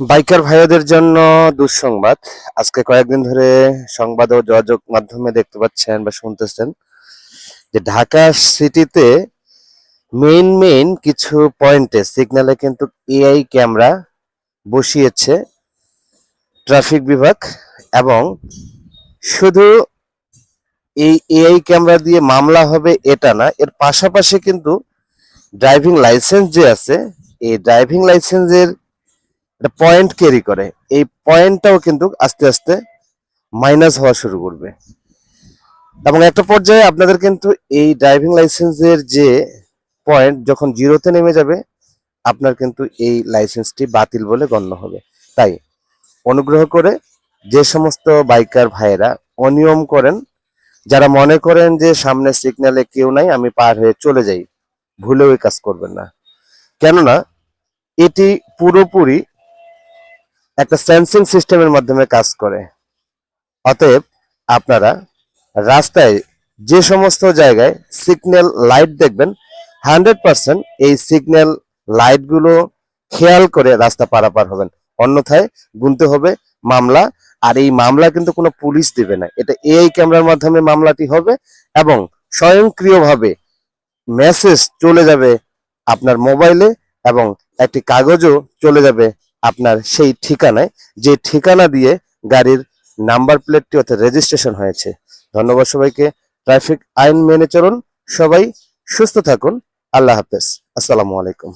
Biker ভাইদের জন্য দুঃসংবাদ। আজকে কয়েকদিন ধরে সংবাদ ও যোগাযোগ মাধ্যমে দেখতে পাচ্ছেন বা শুনতেছেন যে ঢাকা সিটিতে মেইন কিছু পয়েন্টে সিগন্যালে কিন্তু এআই ক্যামেরা বসিয়েছে ট্রাফিক বিভাগ। এবং শুধু এই এআই ক্যামেরা দিয়ে মামলা হবে এটা না, এর পাশাপাশি কিন্তু ড্রাইভিং লাইসেন্স যে আছে, এই ড্রাইভিং লাইসেন্সের একটা পয়েন্ট ক্যারি করে, এই পয়েন্টটাও কিন্তু আস্তে আস্তে মাইনাস হওয়া শুরু করবে। এবং একটা পর্যায়ে আপনাদের কিন্তু এই ড্রাইভিং লাইসেন্সের যে পয়েন্ট যখন জিরোতে নেমে যাবে, আপনার কিন্তু এই লাইসেন্সটি বাতিল বলে গণ্য হবে। তাই অনুগ্রহ করে যে সমস্ত বাইকার ভাইয়েরা অনিয়ম করেন, যারা মনে করেন যে সামনে সিগন্যালে কেউ নাই, আমি পার হয়ে চলে যাই, ভুলেও এই কাজ করবেন না। কেননা এটি পুরোপুরি একটা সেন্সিং সিস্টেমের মাধ্যমে কাজ করে। অতএব আপনারা রাস্তায় যে সমস্ত জায়গায় সিগন্যাল লাইট দেখবেন, 100% এই সিগন্যাল লাইটগুলো খেয়াল করে রাস্তা পারাপার হবেন, অন্যথায় গুনতে হবে মামলা। আর এই মামলা কিন্তু কোনো পুলিশ দিবে না, এটা এআই ক্যামেরার মাধ্যমে মামলাটি হবে এবং স্বয়ংক্রিয়ভাবে মেসেজ চলে যাবে আপনার মোবাইলে এবং একটি কাগজও চলে যাবে আপনার সেই ঠিকানায়, যে ঠিকানা দিয়ে গাড়ির নাম্বার প্লেটটি অর্থাৎ রেজিস্ট্রেশন হয়েছে। ধন্যবাদ সবাইকে। ট্রাফিক আইন মেনে চলুন, সবাই সুস্থ থাকুন। আল্লাহ হাফেজ, আসসালামু আলাইকুম।